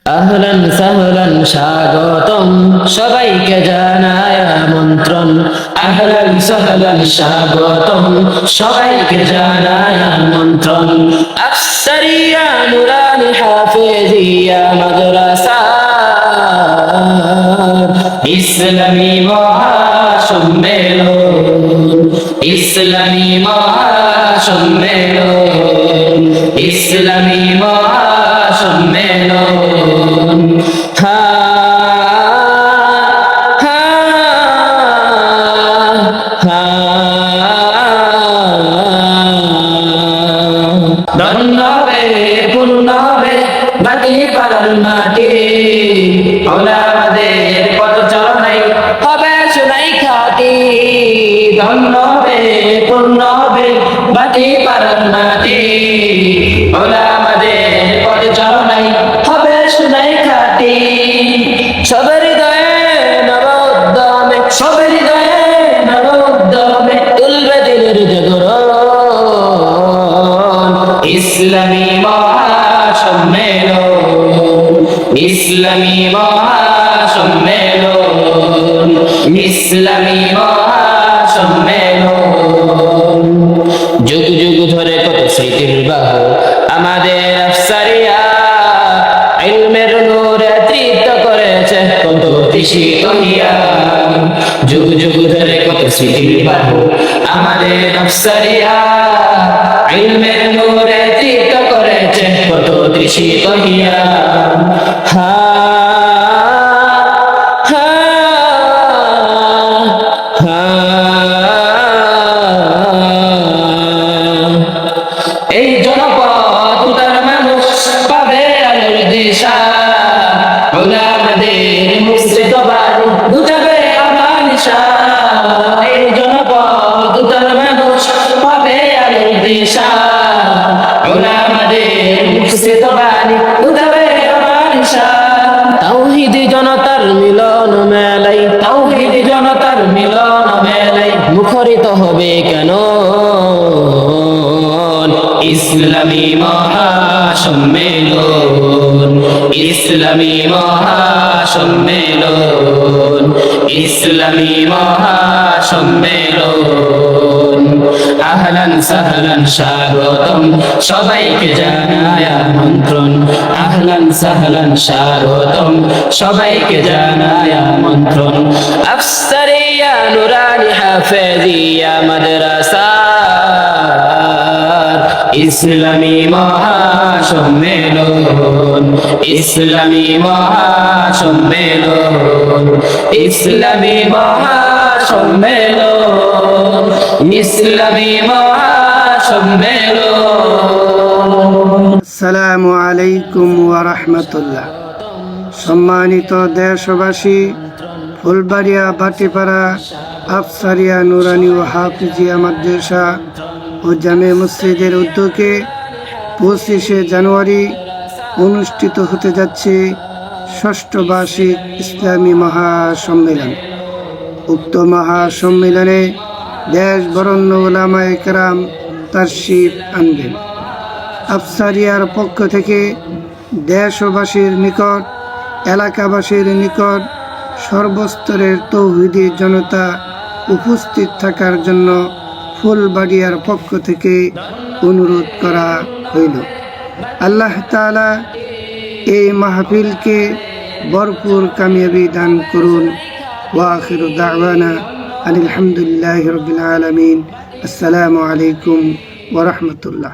আহলান সাহলান স্বাগতম সবাইকে জানায় আমন্ত্রণ। আহলান সাহলান স্বাগতম সবাইকে জানায় আমন্ত্রণ। আফসারিয়া নুরানি হাফেজিয়া মাদ্রাসা ইসলামী মহাসম্মেলন, ইসলামী মহাসম্মেলন, ইসলামী মহাসম্মেলন। হা হা হা ধন্য হবে পূর্ণ হবে বাকি পালার মাটি, ওলামাদের পথ চলাই হবে সোনাই খাঁটি। ধন্য হবে পূর্ণ হবে বাকি পালার মাটি, ওলামাদের পথ চলাই হবে সোনাই খাঁটি। সবার হৃদয়ে নবোদ্যমে, সবার হৃদয়ে নবোদ্যমে তুলবে দিলের জাগরণ। ইসলামী মহাসম্মেলন, ইসলামী মহাসম্মেলন, ইসলামী মহাসম্মেলন। যুগ যুগ ধরে কত স্মৃতির বাহু আমাদের আফসারিয়া ইলমের নূরে তৃপ্ত করেছে কত তৃষিত হিয়া। যুগ যুগ ধরে কত স্মৃতির বাহু আমাদের আফসারিয়া ইলমের নূরে তৃপ্ত করেছে কত তৃষিত হিয়া। হা হা হা এই জনপদ উদার মানুষ পাবে আলোর দিশা, ওলামাদের মুসরিত বাড়ি বুঝাবে আমার নিশা। এই জনপদ উদার মানুষ পাবে আলোর দিশা, ওলামাদের মুসরিত বাড়ি বুঝাবে আমার নিশা। তাওহীদি জনতার মিলন মেলাই, তাওহীদি জনতার মিলন মেলাই মুখরিত হবে কেন? ইসলামী মহাসম্মেলন, ইসলামী মহাসম্মেলন, ইসলামী মহাসম্মেলন। আহলান সাহলান স্বাগতম সবাইকে জানায় আমন্ত্রণ। আহলান সাহলান স্বাগতম সবাইকে জানায় আমন্ত্রণ। আফসারিয়া নুরানি হাফেজিয়া মাদ্রাসা ইসলামী মহাসম্মেলন, ইসলামী মহাসম্মেলন, ইসলামী মহাসম্মেলন, ইসলামী মহাসম্মেলন। আসসালামু আলাইকুম ওয়া রাহমাতুল্লাহ। সম্মানিত দেশবাসী, ফুলবাড়িয়া বাটিপাড়া আফসারিয়া নুরানি ও হাফিজিয়া মাদ্রাসা ও জামে মসজিদের উদ্যোগে 25শে জানুয়ারি অনুষ্ঠিত হতে যাচ্ছে ষষ্ঠ বার্ষিক ইসলামী মহাসম্মেলন। উক্ত মহাসম্মেলনে দেশ বরেণ্য উলামায়ে কেরাম তাশরীফ আনবেন। আফসারিয়ার পক্ষ থেকে দেশবাসীর নিকট, এলাকাবাসীর নিকট সর্বস্তরের তৌহিদি জনতা উপস্থিত থাকার জন্য ফুলবাড়িয়ার পক্ষ থেকে অনুরোধ করা হইল। আল্লাহ তাআলা এই মাহফিলকে ভরপুর কামিয়াবি দান করুন। ওয়া আখিরু দাওয়ানা আলহামদুলিল্লাহি রাব্বিল আলামিন। আসসালামু আলাইকুম ওয়া রাহমাতুল্লাহ।